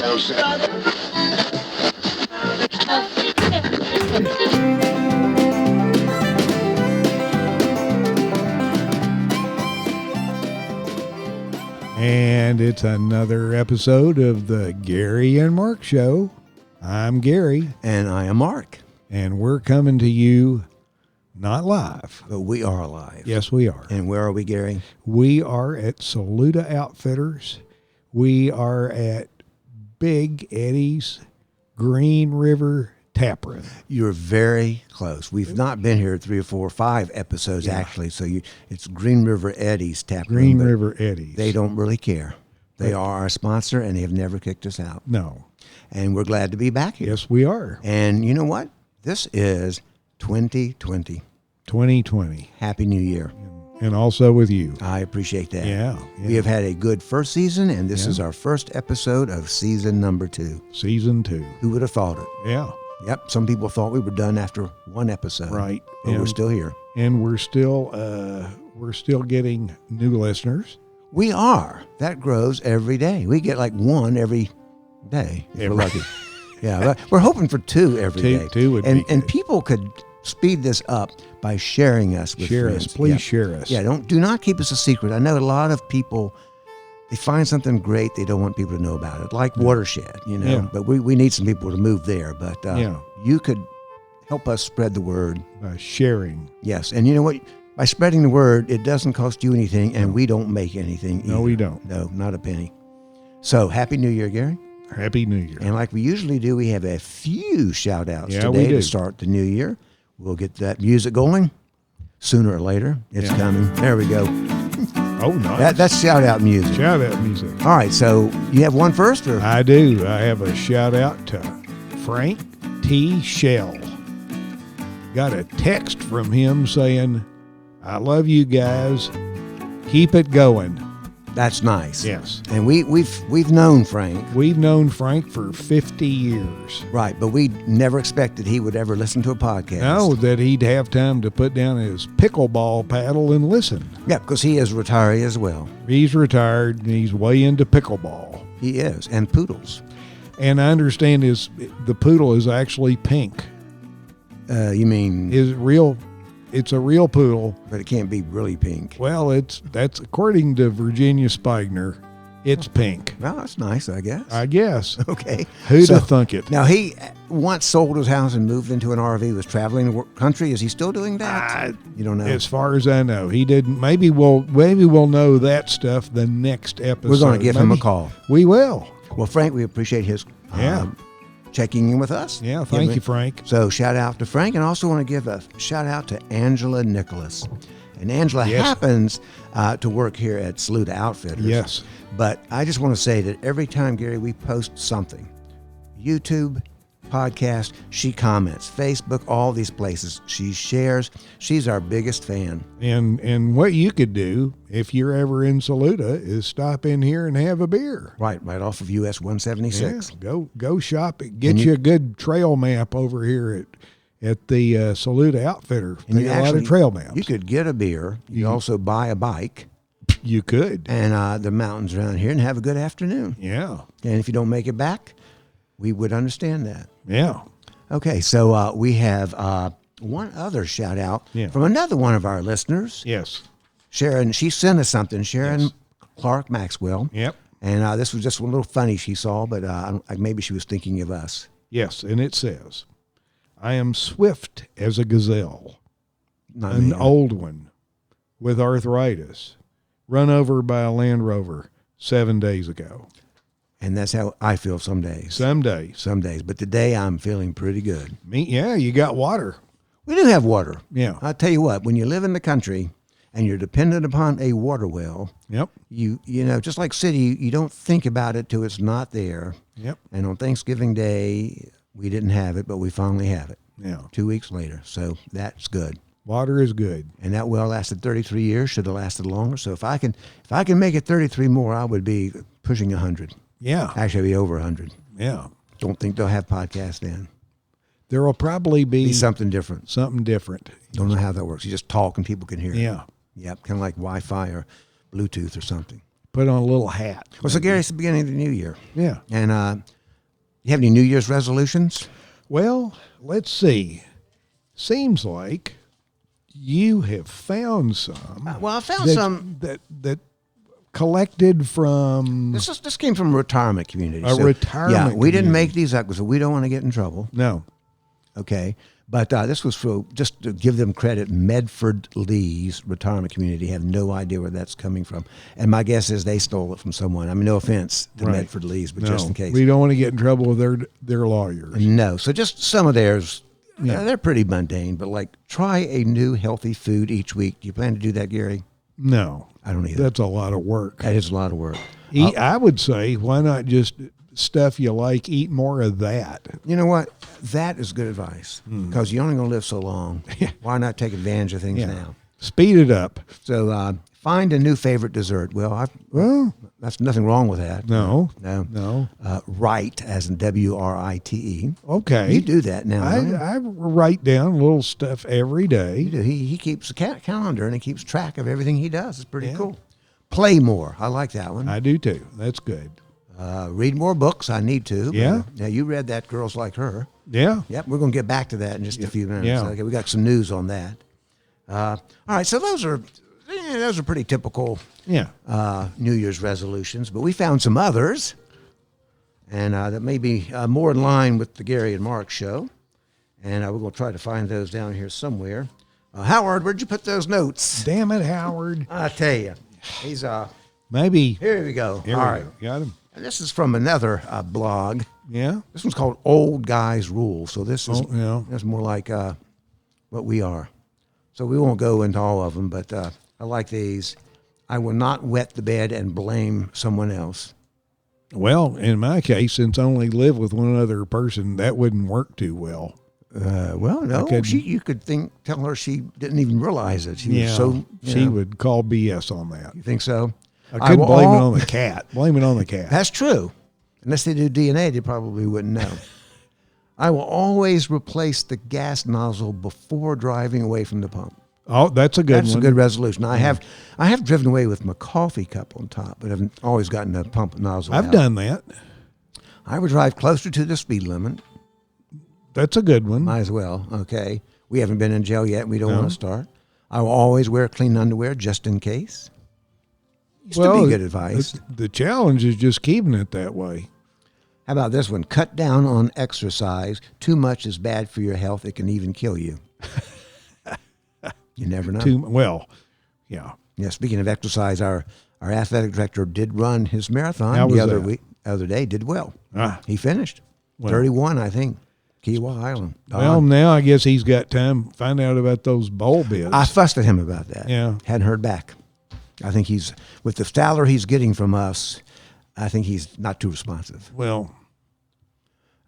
And it's another episode of the Gary and Mark Show. I'm Gary. And I am Mark. And we're coming to you not live. But we are live. Yes, we are. And where are we, Gary? We are at Saluda Outfitters. We are at Big Eddy's Green River Tap Room. You're very close. We've not been here 3 or 4 or 5 episodes, actually. So it's Green River Eddy's Tap Room. Green River Eddy's. They don't really care. They are our sponsor, and they have never kicked us out. No. And we're glad to be back here. Yes, we are. And you know what? This is 2020. 2020. Happy New Year. And also with you. I appreciate that. Yeah. We have had a good first season, and this is our first episode of season number 2. Season 2. Who would have thought it? Yeah. Yep. Some people thought we were done after 1 episode. Right. But we're still here. And we're still getting new listeners. We are. That grows every day. We get like 1 every day. If we're lucky. Yeah. We're hoping for 2 every day. 2 would be And good. people could speed this up by sharing us with friends. Please share us. Yeah. Do not keep us a secret. I know a lot of people, they find something great, they don't want people to know about it, like Watershed, Yeah. But we need some people to move there. But you could help us spread the word. By sharing. Yes. And you know what? By spreading the word, it doesn't cost you anything, and we don't make anything either. No, we don't. No, not a penny. So, Happy New Year, Gary. Happy New Year. And like we usually do, we have a few shout-outs Yeah, today we do. to start the new year. We'll get that music going sooner or later. It's coming. There we go. Oh, nice. That's shout-out music. Shout out music. All right, so you have one first? Or? I do. I have a shout out to Frank T. Shell. Got a text from him saying, I love you guys. Keep it going. That's nice. Yes. And we've known Frank. We've known Frank for 50 years. Right, but we never expected he would ever listen to a podcast. No, that he'd have time to put down his pickleball paddle and listen. Yeah, because he is a retiree as well. He's retired and he's way into pickleball. He is, and poodles. And I understand the poodle is actually pink. You mean? It's a real poodle. But it can't be really pink. Well, that's according to Virginia Spigner, it's pink. Well, that's nice, I guess. I guess. Okay. Who'd have thunk it? Now, he once sold his house and moved into an RV, was traveling the country. Is he still doing that? You don't know? As far as I know, he didn't. Maybe we'll know that stuff the next episode. We're going to give him a call. We will. Well, Frank, we appreciate his checking in with us. Yeah, thank you, Frank. So shout out to Frank, and also want to give a shout out to Angela Nicholas. And Angela happens to work here at Saluda Outfitters. Yes. But I just want to say that every time, Gary, we post something, YouTube, podcast, she comments, Facebook, all these places. She shares. She's our biggest fan. And what you could do if you're ever in Saluda is stop in here and have a beer. Right off of US 176. Yeah, go shop. Get you a good trail map over here at the Saluda Outfitter. They got a lot of trail maps. You could get a beer. You also buy a bike. You could. And the mountains around here and have a good afternoon. Yeah. And if you don't make it back, we would understand that. Yeah. Okay, so we have one other shout out from another one of our listeners. Yes. Sharon, she sent us something. Sharon Clark Maxwell. Yep. And this was just a little funny she saw, but maybe she was thinking of us. Yes, and it says, I am swift as a gazelle, old one with arthritis, run over by a Land Rover 7 days ago. And that's how I feel some days. Some days. But today I'm feeling pretty good. You got water. We do have water. Yeah. I'll tell you what, when you live in the country and you're dependent upon a water well, you know, just like city, you don't think about it till it's not there. Yep. And on Thanksgiving Day, we didn't have it, but we finally have it. Yeah. 2 weeks later. So that's good. Water is good. And that well lasted 33 years, should have lasted longer. So if I can make it 33 more, I would be pushing 100. Yeah. Actually, I'd be over 100. Yeah. Don't think they'll have podcasts then. There will probably be something different. Don't know how that works. You just talk and people can hear. Yeah. Yep. Kind of like Wi-Fi or Bluetooth or something. put on a little hat. Well, so Gary, it's the beginning of the new year. Yeah. And you have any New Year's resolutions? Well, let's see. Seems like you have found some. Well, I found some that collected from This came from a retirement community. a retirement. Yeah, we didn't community. make these up because we don't want to get in trouble. No. Okay. But this was for, just to give them credit, Medford Lee's retirement community. Have no idea where that's coming from. And my guess is they stole it from someone. I mean, no offense to Right. Medford Lee's, but No, just in case. we don't want to get in trouble with their lawyers. No. So just some of theirs, Yeah. they're pretty mundane, but like try a new healthy food each week. Do you plan to do that, Gary? No. I don't either. That's a lot of work. That is a lot of work. I would say, why not just stuff you like, eat more of that? You know what? That is good advice because you're only going to live so long. Why not take advantage of things now? Speed it up. So find a new favorite dessert. Well, that's nothing wrong with that. No. No. Write, as in W-R-I-T-E. Okay. You do that now. don't you? I write down little stuff every day. You do. He keeps a calendar and he keeps track of everything he does. It's pretty cool. Play more. I like that one. I do too. That's good. Read more books. I need to. Yeah. Now, you read that Girls Like Her. Yeah. Yep, we're going to get back to that in just a few minutes. Yeah. Okay, we got some news on that. All right, so those are pretty typical Yeah. New Year's resolutions, but we found some others, and that may be more in line with the Gary and Mark show, and we're going to try to find those down here somewhere. Howard, where'd you put those notes? Damn it, Howard. I tell you, he's Maybe. here we go. Here All we right, go. Got him. and this is from another blog. Yeah. This one's called Old Guys Rule. So this is that's more like what we are. So we won't go into all of them, but I like these. I will not wet the bed and blame someone else. Well, in my case, since I only live with one other person, that wouldn't work too well. Well, no, you could tell her she didn't even realize it. She was so. She would call BS on that. You think so? I couldn't blame it on the cat. Blame it on the cat. That's true. Unless they do DNA, they probably wouldn't know. I will always replace the gas nozzle before driving away from the pump. Oh, that's a good one. That's a good resolution. I have driven away with my coffee cup on top, but I've always gotten the pump nozzle I've out. done that. I would drive closer to the speed limit. That's a good one. Might as well. Okay. We haven't been in jail yet. We don't want to start. I will always wear clean underwear just in case. Used to be good advice. The challenge is just keeping it that way. How about this one? Cut down on exercise. Too much is bad for your health. It can even kill you. You never know. Yeah. Yeah. Speaking of exercise, our athletic director did run his marathon How was the that? other day. Did well. Ah. He finished 31, I think. Kiowa Island. Well, now I guess he's got time to find out about those bowl bids. I fussed at him about that. Yeah. Hadn't heard back. I think he's, with the salary he's getting from us, I think he's not too responsive. Well,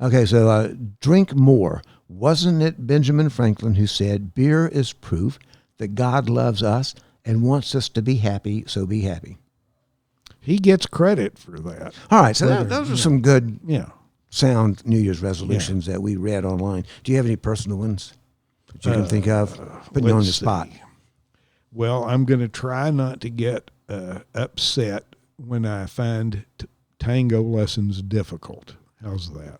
okay, so drink more. Wasn't it Benjamin Franklin who said, beer is proof that God loves us and wants us to be happy, so be happy? he gets credit for that. All right, so those are some good, Yeah. sound New Year's resolutions that we read online. Do you have any personal ones that you can think of? Putting you on the spot. Well, I'm going to try not to get upset when I find tango lessons difficult. How's that?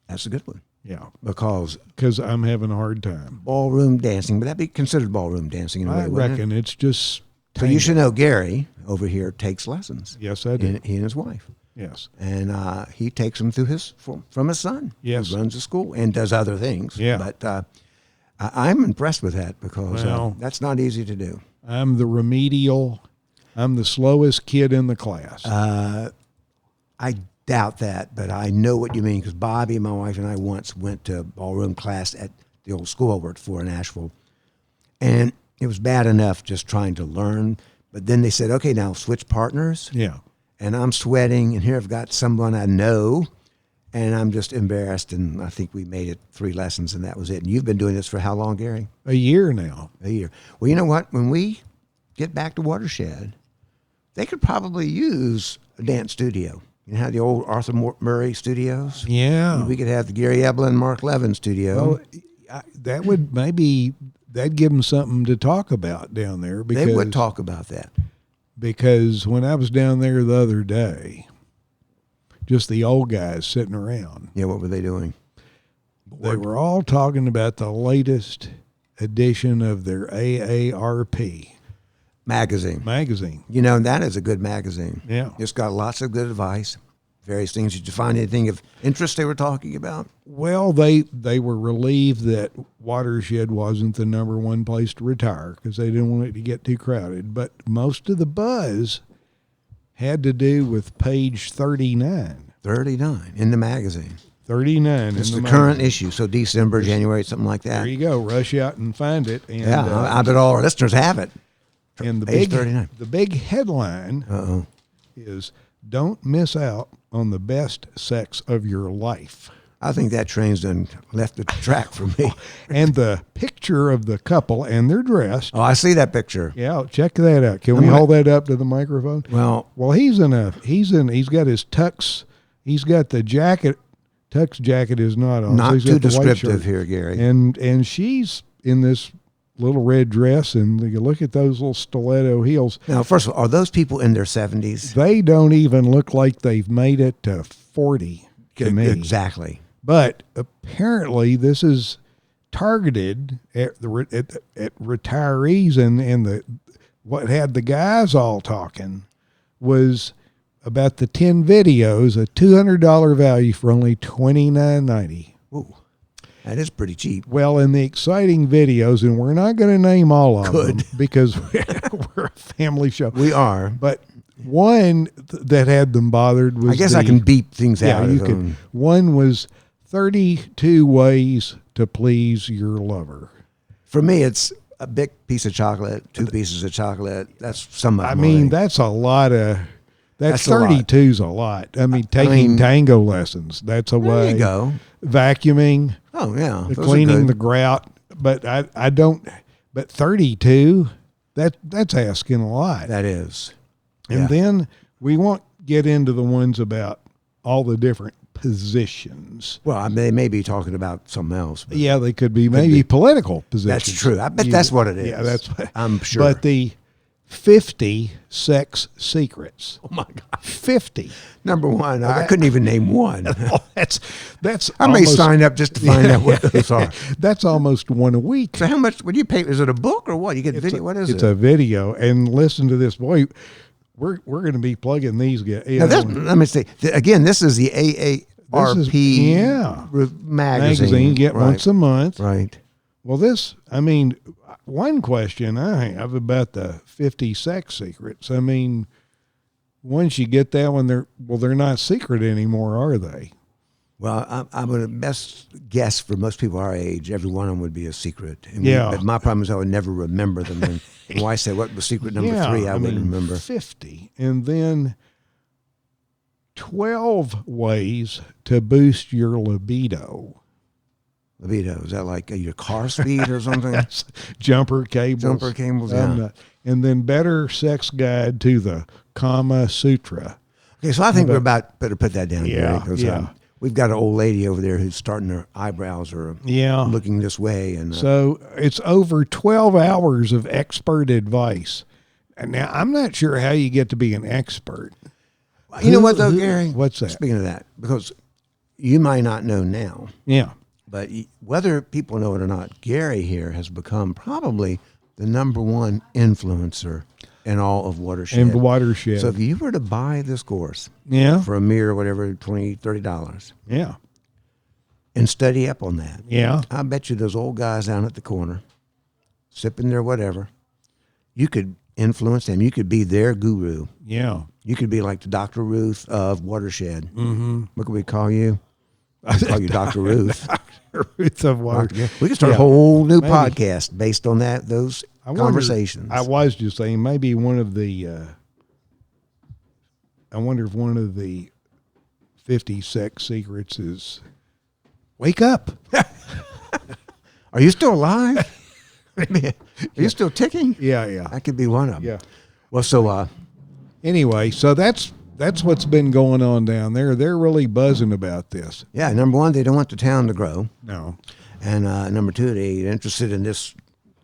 That's a good one. Yeah. Because I'm having a hard time. ballroom dancing, would that be considered ballroom dancing in a way? I wouldn't it? reckon it's just So tango. you should know Gary over here takes lessons. Yes, I do. He and his wife. Yes. And he takes them through from his son. Yes. Who runs a school and does other things. Yeah. But I'm impressed with that because Well, that's not easy to do. I'm the slowest kid in the class. I doubt that, but I know what you mean because Bobby, my wife, and I once went to ballroom class at the old school I worked for in Asheville. And it was bad enough just trying to learn. But then they said, okay, now switch partners. Yeah. And I'm sweating, and here I've got someone I know, and I'm just embarrassed. And I think we made it 3 lessons, and that was it. And you've been doing this for how long, Gary? A year now. A year. Well, you know what? When we get back to Watershed, they could probably use a dance studio. You know how the old Arthur Murray studios? Yeah. We could have the Gary Eblin, Mark Levin studio. Well, that'd give them something to talk about down there because they would talk about that. because when I was down there the other day, just the old guys sitting around. Yeah, what were they doing? They were all talking about the latest edition of their AARP magazine. You know, that is a good magazine. Yeah. It's got lots of good advice, various things. Did you find anything of interest they were talking about? Well, they were relieved that Watershed wasn't the number one place to retire because they didn't want it to get too crowded. But most of the buzz had to do with page 39. 39 in the magazine. 39. It's the current issue, so December, January, something like that. There you go. Rush out and find it. And, I bet all our listeners have it. And the Page big 39. The big headline is "Don't miss out on the best sex of your life." I think that train's done left the track for me. And the picture of the couple, and they're dressed. Oh, I see that picture. Yeah, check that out. Can we hold that up to the microphone? Well, he's got his tux. He's got the jacket. Tux jacket is not on. Not so too descriptive here, Gary. And she's in this little red dress, and you look at those little stiletto heels. Now, first of all, are those people in their 70s? They don't even look like they've made it to 40 to me. Exactly. But apparently this is targeted at retirees, and what had the guys all talking was about the 10 videos, a $200 value for only $29.90. Ooh, that is pretty cheap. Well, in the exciting videos, and we're not going to name all of them because we're a family show. We are. But one that had them bothered was I guess I can beep things out. You can. One was 32 ways to please your lover. For me, it's a big piece of chocolate, 2 pieces of chocolate. That's some of I mean, that's a lot of... That's 32's a lot. I mean, tango lessons. That's a way. There you go. Vacuuming. Oh, yeah. Cleaning the grout. But I don't... But 32, that's asking a lot. That is. And then we won't get into the ones about all the different positions. Well, they may be talking about something else. Yeah, they could be maybe political positions. That's true. I bet that's what it is. Yeah, that's what I'm sure. But the 50 sex secrets. Oh my God. 50. Number one. I couldn't even name one. That's I may sign up just to find out what those are. That's almost one a week. So how much would you pay? Is it a book or what? You get video? What is it? It's a video. And listen to this. Boy, we're going to be plugging these guys. Let me say, again, this is the AARP magazine. Get once a month. Right. Well, one question I have about the 50 sex secrets. I mean, once you get that one, they're not secret anymore, are they? Well, I would best guess for most people our age, every one of them would be a secret. But my problem is I would never remember them. And my wife said, what was secret number 3? I wouldn't remember. 50. And then 12 ways to boost your libido. Libido, is that like your car speed or something? Jumper cables. Jumper cables, yeah. And then better sex guide to the Kama Sutra. Okay, so I think better put that down. Yeah, because we've got an old lady over there who's starting her eyebrows are looking this way. And so it's over 12 hours of expert advice. And now, I'm not sure how you get to be an expert. You know what, though, Gary? What's that? Speaking of that, because you might not know now. Yeah. But whether people know it or not, Gary here has become probably the number one influencer in all of Watershed. In Watershed. So if you were to buy this course for a mere whatever, $20, $30, and study up on that, I bet you those old guys down at the corner, sipping their whatever, you could influence them. You could be their guru. Yeah. You could be like the Dr. Ruth of Watershed. Mm-hmm. What can we call you? I call you Dr. Ruth. Dr. Ruth of Watershed. We can start a whole new podcast based on those conversations. I was just saying maybe one of the I wonder if one of the 50 sex secrets is wake up. Are you still alive? Are you still ticking? Yeah. That could be one of them. Yeah. Well, so anyway, so that's what's been going on down there. They're really buzzing about this. Yeah, number one, they don't want the town to grow. No. And number two, they're interested in this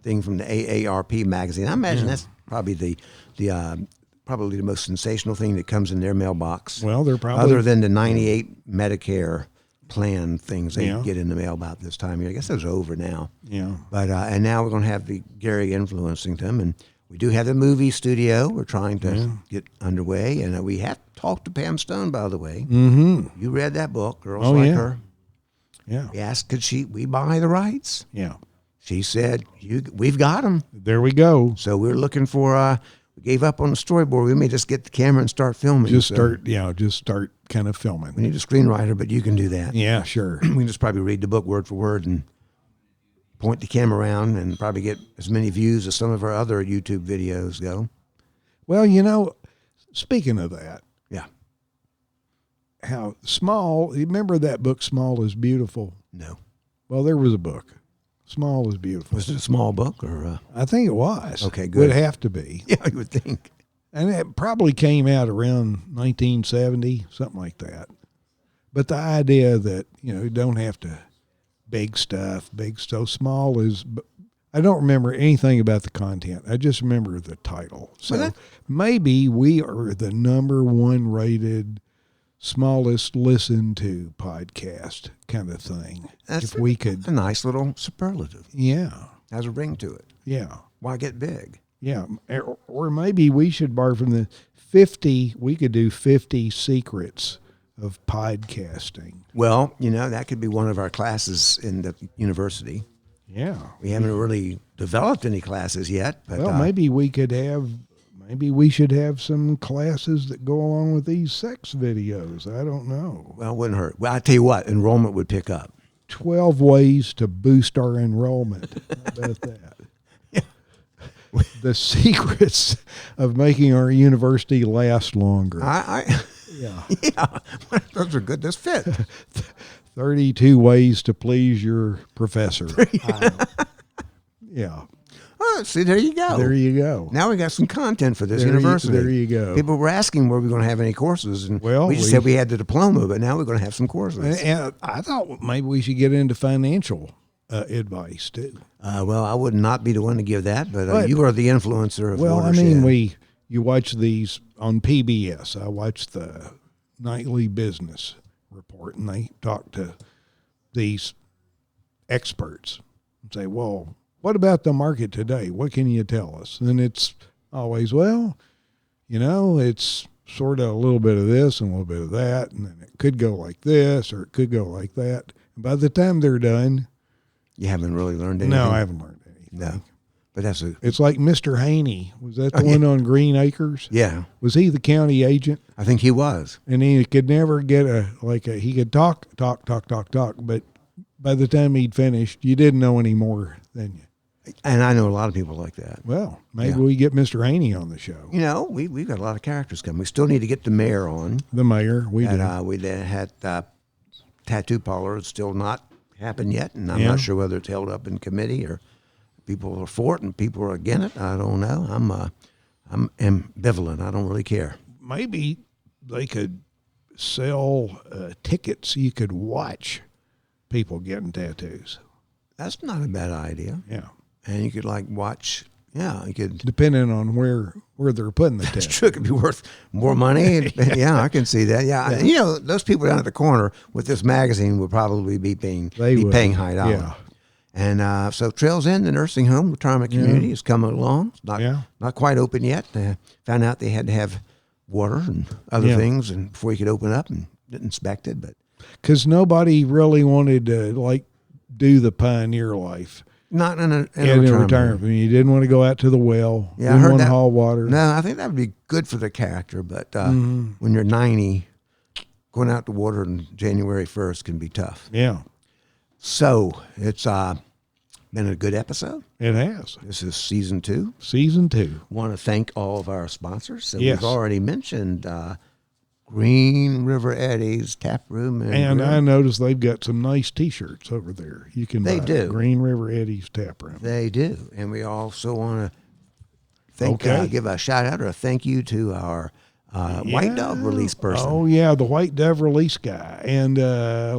thing from the AARP magazine. I imagine that's probably the probably the most sensational thing that comes in their mailbox. Well, they're probably other than the 98 Medicare plan things they get in the mail about this time of year. I guess those are over now. Yeah. But and now we're going to have the Gary influencing them, and we do have the movie studio. We're trying to get underway, and we have talked to Pam Stone, by the way. Mm-hmm. You read that book, Girls Like Her. Yeah. We asked, could we buy the rights? Yeah. She said, we've got them. There we go. So we're looking for, we gave up on the storyboard. We may just get the camera and start filming. Just start kind of filming. We need a screenwriter, but you can do that. Yeah, sure. We can just probably read the book word for word and point the camera around and probably get as many views as some of our other YouTube videos go. Well, speaking of that. Yeah. How small, you remember that book, Small is Beautiful? No. Well, there was a book. Small is Beautiful. Was it a small book or? I think it was. Okay, good. Would have to be. Yeah, you would think. And it probably came out around 1970, something like that. But the idea that, you don't have to big stuff, so small is, I don't remember anything about the content. I just remember the title. So maybe we are the #1 rated, smallest listened to podcast kind of thing. That's if we could. A nice little superlative. Yeah. Has a ring to it. Yeah. Why get big? Yeah. Or maybe we should borrow from the 50, we could do 50 secrets of podcasting. Well, that could be one of our classes in the university. Yeah. We haven't really developed any classes yet. But, well, maybe we should have some classes that go along with these sex videos. I don't know. Well, it wouldn't hurt. Well, I tell you what, enrollment would pick up. 12 ways to boost our enrollment. How about that? Yeah. The secrets of making our university last longer. Yeah. Those are good. Those fit. 32 ways to please your professor. Yeah. Oh, see, there you go. There you go. Now we got some content for this university. There you go. People were asking were we going to have any courses, and we just said we had the diploma, but now we're going to have some courses. And I thought maybe we should get into financial advice too. Well, I would not be the one to give that, but you are the influencer of Watershed. I mean, you watch these on PBS. I watch the nightly business report, and they talk to these experts and say, well, what about the market today? What can you tell us? And it's always, it's sort of a little bit of this and a little bit of that, and then it could go like this or it could go like that. And by the time they're done, you haven't really learned anything. No, I haven't learned anything. No, but it's like Mr. Haney. Was that the one on Green Acres? Yeah. Was he the county agent? I think he was. And he could never get he could talk, but by the time he'd finished, you didn't know any more than you. And I know a lot of people like that. Well, maybe we get Mr. Haney on the show. We've got a lot of characters coming. We still need to get the mayor on. The mayor, we did. We then had tattoo parlor. It's still not happened yet, and I'm not sure whether it's held up in committee or people are for it and people are against it. I don't know. I'm ambivalent. I don't really care. Maybe they could sell tickets. You could watch people getting tattoos. That's not a bad idea. Yeah. And you could watch. Yeah, you could. Depending on where they're putting the tattoo. That's true. It could be worth more money. Yeah, I can see that. Yeah. Those people down at the corner with this magazine would probably be paying high dollar. Yeah. And so Trails End, the nursing home retirement community, is coming along. It's not quite open yet. Found out they had to have water and other things and before you could open up and get inspected. But because nobody really wanted to do the pioneer life. Not in a retirement. You didn't want to go out to the well. Yeah, I heard want that. To haul water. No, I think that would be good for the character. But when you're 90, going out to water on January 1st can be tough. Yeah. So it's been a good episode. It has. This is season 2. Season 2. Want to thank all of our sponsors. So yes. We've already mentioned Green River Eddy's Tap Room. And I noticed they've got some nice T-shirts over there. You can buy Green River Eddy's Tap Room. They do. And we also want to give a shout out or a thank you to our White Dove release person. Oh, yeah, the White Dove release guy. And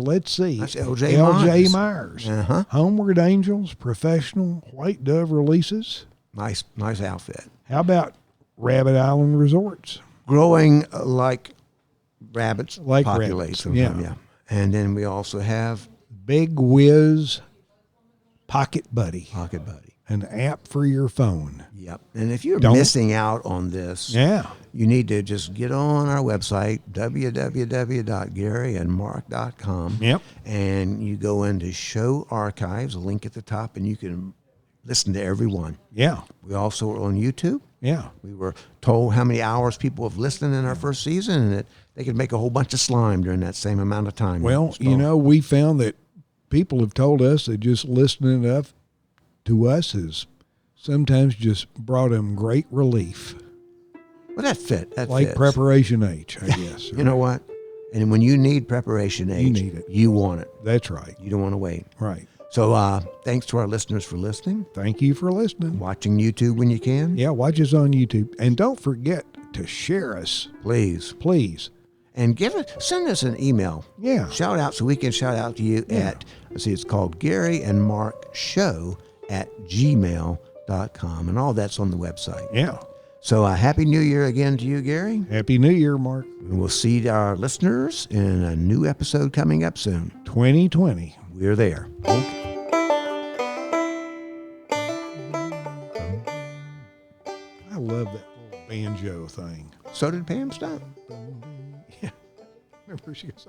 let's see. That's LJ Myers. Uh-huh. Homeward Angels, professional White Dove releases. Nice outfit. How about Rabbit Island Resorts. Growing like rabbits Like populate. rabbits, Sometimes, yeah. And then we also have Big Whizz Pocket Buddy, Pocket Buddy. an app for your phone. Yep. And if you're Don't- missing out on this, Yeah. you need to just get on our website, www.garyandmark.com. Yep. And you go into show archives, a link at the top, and you can listen to every one. Yeah. We also are on YouTube. Yeah. We were told how many hours people have listened in our first season, and that they could make a whole bunch of slime during that same amount of time. Well, So, you know, we found that people have told us that just listening enough to us has sometimes just brought them great relief. well, that fit. That Like fits. Preparation H, I guess. You know what? And when you need preparation H, need it. you want it. That's right. You don't want to wait. Right. So thanks to our listeners for listening, Thank you for listening. watching YouTube when you can. Yeah, watch us on YouTube. And don't forget to share us, Please. please. And send us an email. Yeah. Shout out so we can shout out to you at, let's see, it's called Gary and Mark Show at gmail.com. And all that's on the website. Yeah. So Happy New Year again to you, Gary. Happy New Year, Mark. And we'll see our listeners in a new episode coming up soon. 2020. We're there. Okay. I love that little banjo thing. So did Pam stop. Yeah. Remember she goes,